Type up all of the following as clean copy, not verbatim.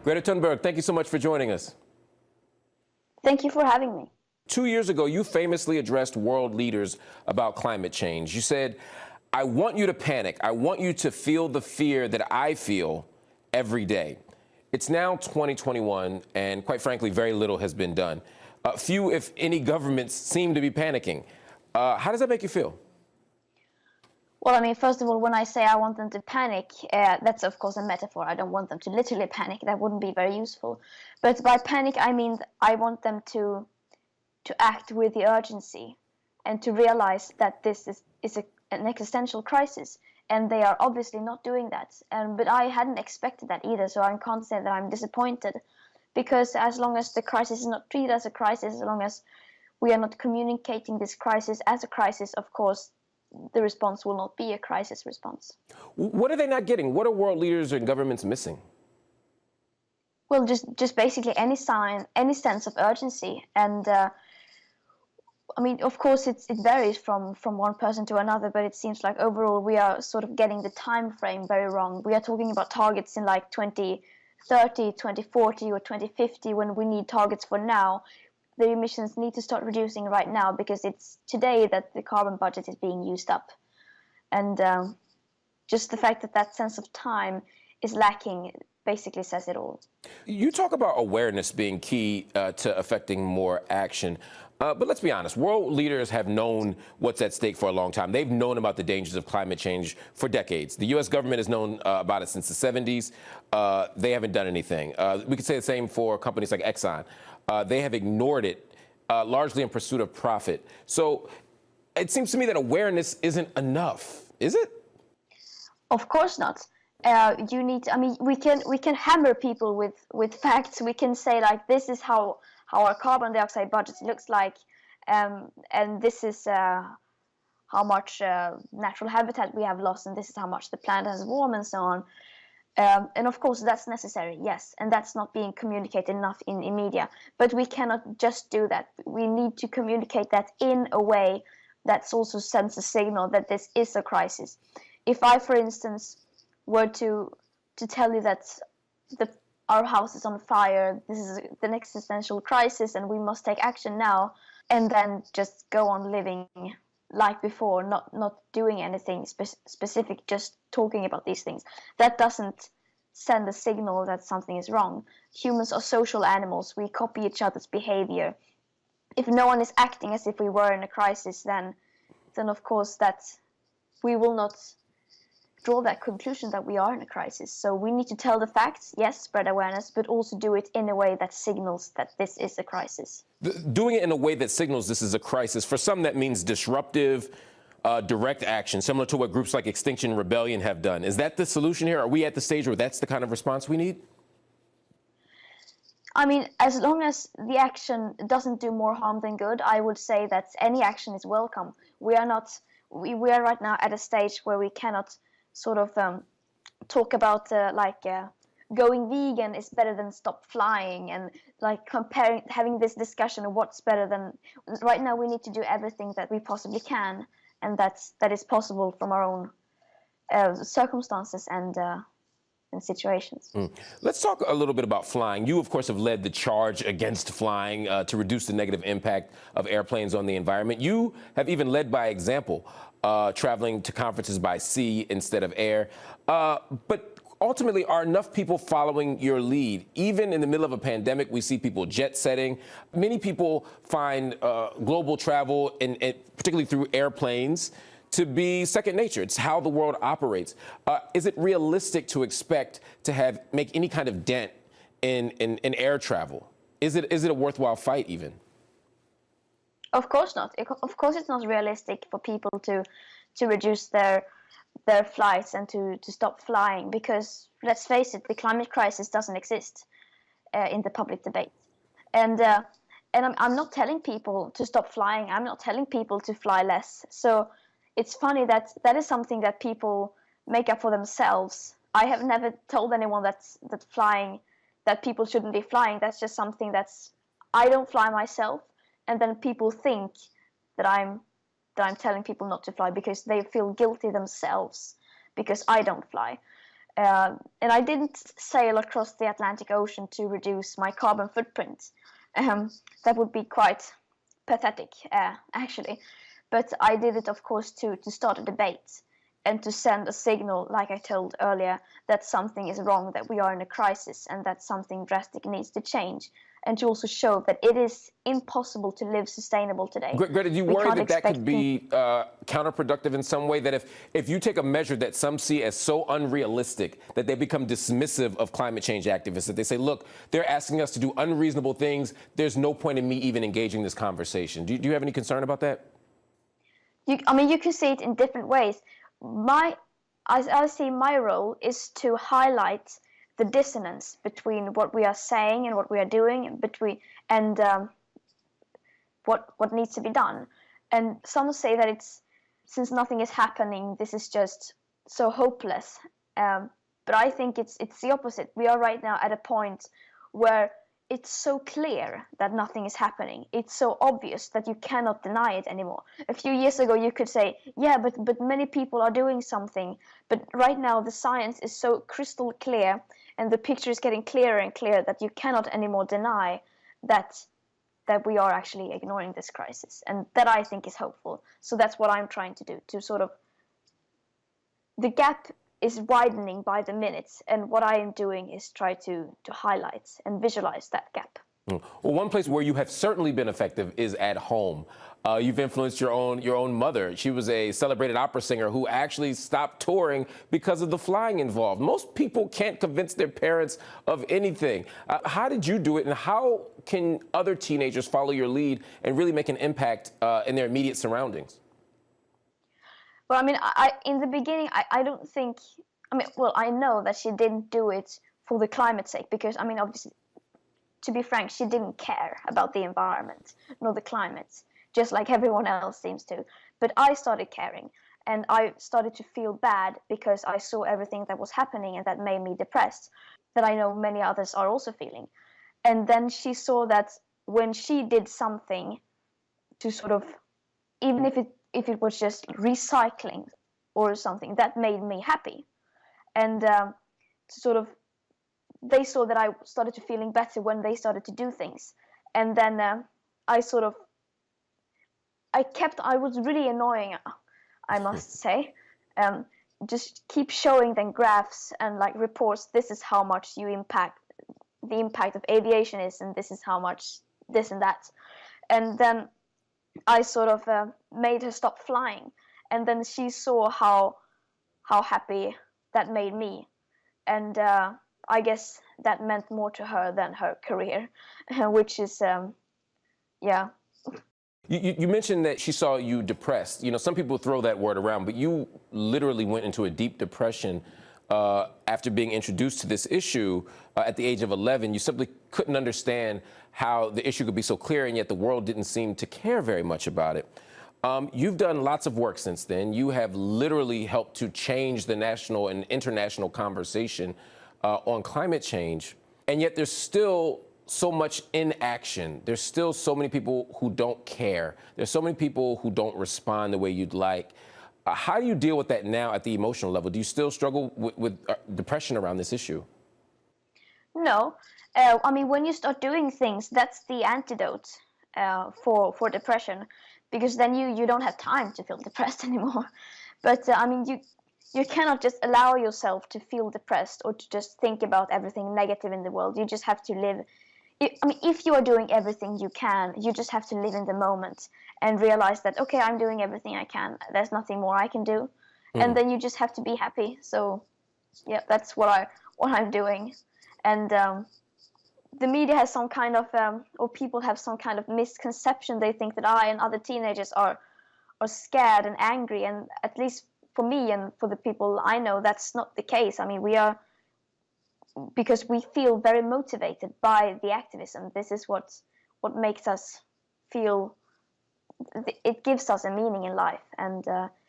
Greta Thunberg, thank you so much for joining us. Thank you for having me. 2 years ago, you famously addressed world leaders about climate change. You said, I want you to panic. I want you to feel the fear that I feel every day. It's now 2021, and quite frankly, very little has been done. Few, if any, governments seem to be panicking. How does that make you feel? Well, I mean, first of all, when I say I want them to panic, that's of course a metaphor. I don't want them to literally panic. That wouldn't be very useful. But by panic, I mean I want them to act with the urgency and to realize that this is an existential crisis. And they are obviously not doing that. But I hadn't expected that either, so I can't say that I'm disappointed. Because as long as the crisis is not treated as a crisis, as long as we are not communicating this crisis as a crisis, of course, the response will not be a crisis response. What are they not getting? What are world leaders and governments missing? Well, just basically any sign, any sense of urgency. And I mean, of course, it varies from one person to another, but it seems like overall we are sort of getting the time frame very wrong. We are talking about targets in like 2030, 2040, or 2050 when we need targets for now. The emissions need to start reducing right now because it's today that the carbon budget is being used up. And just the fact that that sense of time is lacking basically says it all. You talk about awareness being key to affecting more action. But let's be honest, world leaders have known what's at stake for a long time. They've known about the dangers of climate change for decades. The U.S. government has known about it since the 70s. They haven't done anything. We could say the same for companies like Exxon. They have ignored it, largely in pursuit of profit. So it seems to me that awareness isn't enough, is it? Of course not. You need to, I mean, we can hammer people with facts. We can say like, this is how our carbon dioxide budget looks like, and this is how much natural habitat we have lost, and this is how much the planet has warmed, and so on. And of course, that's necessary, yes, and that's not being communicated enough in media. But we cannot just do that. We need to communicate that in a way that also sends a signal that this is a crisis. If I, for instance, were to tell you that our house is on fire, this is an existential crisis, and we must take action now, and then just go on living like before, not doing anything specific, just talking about these things, that doesn't send a signal that something is wrong. Humans are social animals. We copy each other's behavior. If no one is acting as if we were in a crisis, then of course that we will not draw that conclusion that we are in a crisis. So we need to tell the facts, yes, spread awareness, but also do it in a way that signals that this is a crisis. Doing it in a way that signals this is a crisis, for some that means disruptive, direct action, similar to what groups like Extinction Rebellion have done. Is that the solution here? Are we at the stage where that's the kind of response we need? I mean, as long as the action doesn't do more harm than good, I would say that any action is welcome. We are right now at a stage where we cannot sort of talk about going vegan is better than stop flying, and like having this discussion of what's better than. Right now we need to do everything that we possibly can, and that is possible from our own circumstances and situations. Let's talk a little bit about flying. You, of course, have led the charge against flying to reduce the negative impact of airplanes on the environment. You have even led by example, traveling to conferences by sea instead of air. But ultimately, are enough people following your lead? Even in the middle of a pandemic, we see people jet setting. Many people find global travel, and particularly through airplanes, to be second nature. It's how the world operates. Is it realistic to expect to make any kind of dent in air travel? Is it a worthwhile fight even? Of course not. Of course it's not realistic for people to reduce their flights and to stop flying, because let's face it, the climate crisis doesn't exist in the public debate. And I'm not telling people to stop flying. I'm not telling people to fly less. So it's funny that is something that people make up for themselves. I have never told anyone that people shouldn't be flying. That's just something I don't fly myself, and then people think that I'm telling people not to fly because they feel guilty themselves because I don't fly. And I didn't sail across the Atlantic Ocean to reduce my carbon footprint. That would be quite pathetic, actually. But I did it, of course, to start a debate and to send a signal, like I told earlier, that something is wrong, that we are in a crisis, and that something drastic needs to change. And to also show that it is impossible to live sustainable today. Greta, do you worry that that could be counterproductive in some way? That if you take a measure that some see as so unrealistic that they become dismissive of climate change activists, that they say, look, they're asking us to do unreasonable things. There's no point in me even engaging this conversation. Do you have any concern about that? I mean, you can see it in different ways. I see my role is to highlight the dissonance between what we are saying and what we are doing, and what needs to be done. And some say that since nothing is happening, this is just so hopeless. But I think it's the opposite. We are right now at a point where it's so clear that nothing is happening. It's so obvious that you cannot deny it anymore. A few years ago, you could say, yeah, but many people are doing something. But right now, the science is so crystal clear, and the picture is getting clearer and clearer that you cannot anymore deny that we are actually ignoring this crisis. And that, I think, is hopeful. So that's what I'm trying to do, to sort of... The gap is widening by the minutes, and what I am doing is try to highlight and visualize that gap. Well, one place where you have certainly been effective is at home. You've influenced your own mother. She was a celebrated opera singer who actually stopped touring because of the flying involved. Most people can't convince their parents of anything. How did you do it, and how can other teenagers follow your lead and really make an impact in their immediate surroundings? Well, I mean, in the beginning, I don't think, well, I know that she didn't do it for the climate's sake, because, I mean, obviously, to be frank, she didn't care about the environment, nor the climate, just like everyone else seems to. But I started caring, and I started to feel bad because I saw everything that was happening, and that made me depressed, that I know many others are also feeling. And then she saw that when she did something to sort of, even if it was just recycling or something, that made me happy. And sort of, they saw that I started to feeling better when they started to do things. And then I was really annoying, I must say. Just keep showing them graphs and like reports, this is how much the impact of aviation is, and this is how much this and that. And then I sort of made her stop flying, and then she saw how happy that made me, and I guess that meant more to her than her career, which is yeah. You mentioned that she saw you depressed. You know, some people throw that word around, but you literally went into a deep depression after being introduced to this issue at the age of 11. You simply couldn't understand how the issue could be so clear, and yet the world didn't seem to care very much about it. You've done lots of work since then. You have literally helped to change the national and international conversation on climate change, and yet there's still so much inaction. There's still so many people who don't care. There's so many people who don't respond the way you'd like. How do you deal with that now at the emotional level? Do you still struggle with depression around this issue? No. I mean, when you start doing things, that's the antidote for depression, because then you don't have time to feel depressed anymore. But I mean, you cannot just allow yourself to feel depressed or to just think about everything negative in the world. You just have to live. I mean, if you are doing everything you can, you just have to live in the moment and realize that, okay, I'm doing everything I can. There's nothing more I can do. And then you just have to be happy. So, yeah, that's what I'm doing. And the media has some kind of, or people have some kind of misconception. They think that I and other teenagers are scared and angry. And at least for me and for the people I know, that's not the case. I mean, we are, because we feel very motivated by the activism. This is what makes us feel, it gives us a meaning in life. And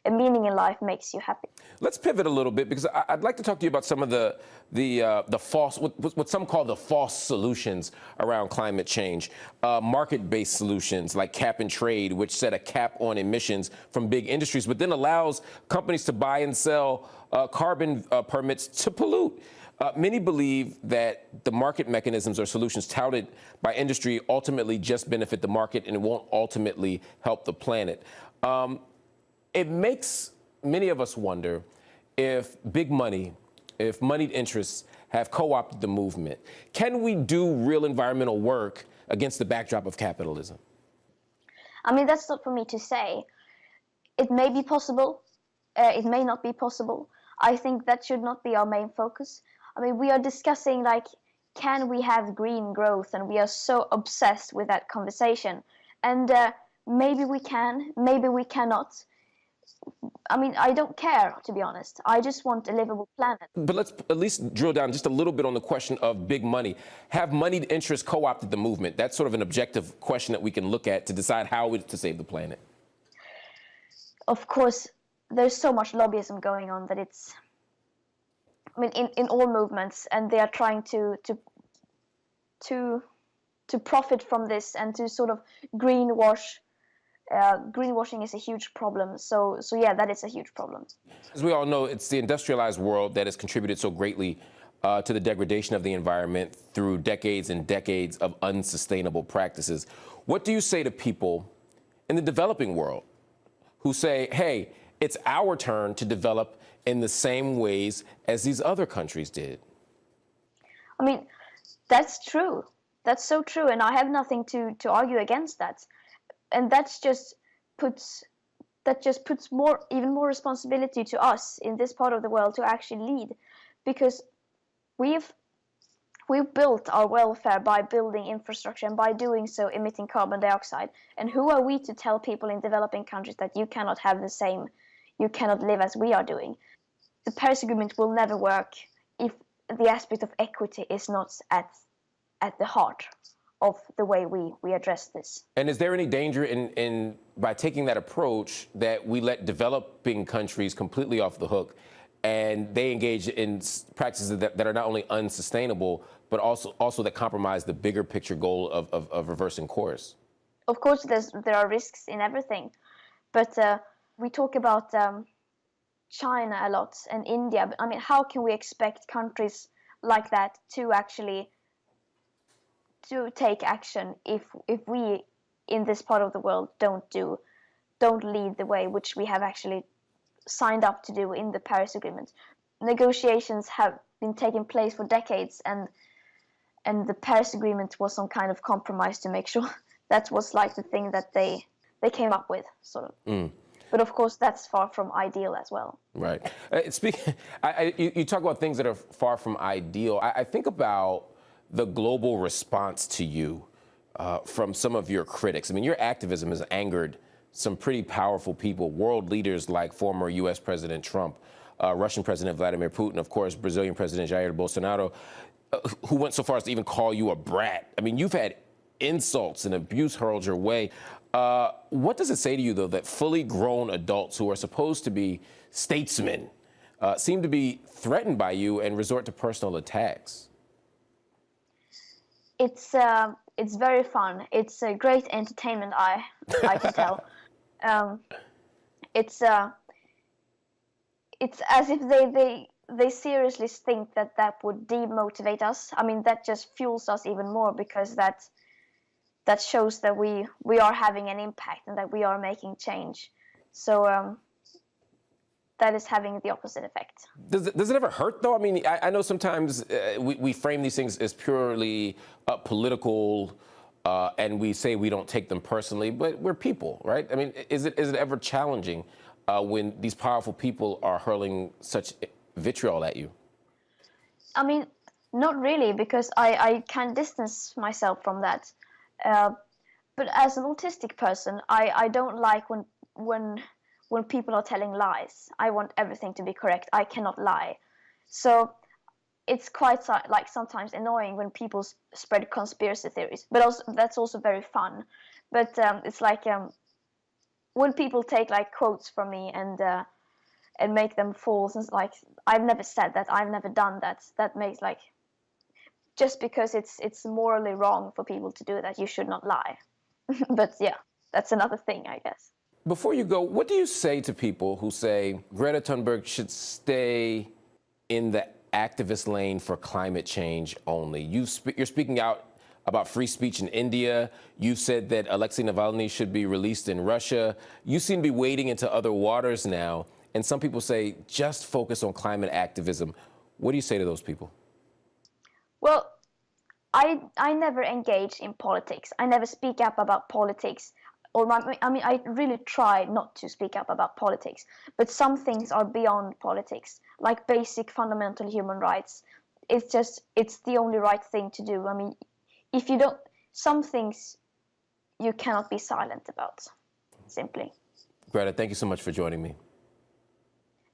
a meaning in life makes you happy. Let's pivot a little bit, because I'd like to talk to you about some of the false, what some call the false solutions around climate change. Market-based solutions like cap and trade, which set a cap on emissions from big industries, but then allows companies to buy and sell carbon permits to pollute. Many believe that the market mechanisms or solutions touted by industry ultimately just benefit the market and it won't ultimately help the planet. It makes many of us wonder if big money, if moneyed interests have co-opted the movement. Can we do real environmental work against the backdrop of capitalism? I mean, that's not for me to say. It may be possible. It may not be possible. I think that should not be our main focus. I mean, we are discussing, like, can we have green growth? And we are so obsessed with that conversation. And maybe we can, maybe we cannot. I mean, I don't care, to be honest. I just want a livable planet. But let's at least drill down just a little bit on the question of big money. Have moneyed interests co-opted the movement? That's sort of an objective question that we can look at to decide how to save the planet. Of course, there's so much lobbyism going on that it's, I mean, in all movements, and they are trying to profit from this and to sort of greenwash. Greenwashing is a huge problem. So yeah, that is a huge problem. As we all know, it's the industrialized world that has contributed so greatly to the degradation of the environment through decades and decades of unsustainable practices. What do you say to people in the developing world who say, hey, it's our turn to develop in the same ways as these other countries did? I mean, that's true. That's so true. And I have nothing to argue against that. And that just puts even more responsibility to us in this part of the world to actually lead, because we've built our welfare by building infrastructure and by doing so emitting carbon dioxide. And who are we to tell people in developing countries that you cannot have the same, you cannot live as we are doing? The Paris Agreement will never work if the aspect of equity is not at the heart of the way we address this. And is there any danger in by taking that approach that we let developing countries completely off the hook and they engage in practices that are not only unsustainable, but also that compromise the bigger picture goal of reversing course? Of course, there are risks in everything, but we talk about China a lot and India. But I mean, how can we expect countries like that to actually take action if we in this part of the world don't lead the way, which we have actually signed up to do in the Paris Agreement? Negotiations have been taking place for decades, and the Paris Agreement was some kind of compromise to make sure that was like the thing that they came up with, sort of. But of course, that's far from ideal as well. Right. You talk about things that are far from ideal. I think about the global response to you from some of your critics. I mean, your activism has angered some pretty powerful people, world leaders like former U.S. President Trump, Russian President Vladimir Putin, of course, Brazilian President Jair Bolsonaro, who went so far as to even call you a brat. I mean, you've had insults and abuse hurled your way. What does it say to you, though, that fully grown adults who are supposed to be statesmen seem to be threatened by you and resort to personal attacks? It's very fun. It's a great entertainment, I can tell. It's as if they seriously think that would demotivate us. I mean, that just fuels us even more, because that shows that we are having an impact and that we are making change. So that is having the opposite effect. Does it ever hurt, though? I mean, I know sometimes we frame these things as purely political, and we say we don't take them personally, but we're people, right? I mean, is it ever challenging when these powerful people are hurling such vitriol at you? I mean, not really, because I can distance myself from that. But as an autistic person, I don't like when people are telling lies. I want everything to be correct. I cannot lie. So it's quite like sometimes annoying when people spread conspiracy theories, but also that's also very fun. But it's like when people take like quotes from me and make them false, and like, I've never said that, I've never done that. That makes like, just because it's morally wrong for people to do that, you should not lie. But yeah, that's another thing, I guess. Before you go, what do you say to people who say Greta Thunberg should stay in the activist lane for climate change only? You're speaking out about free speech in India. You've said that Alexei Navalny should be released in Russia. You seem to be wading into other waters now. And some people say, just focus on climate activism. What do you say to those people? Well, I never engage in politics. I never speak up about politics. I really try not to speak up about politics. But some things are beyond politics, like basic fundamental human rights. It's the only right thing to do. I mean, if you don't, some things you cannot be silent about, simply. Greta, thank you so much for joining me.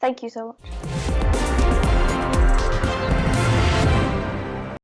Thank you so much.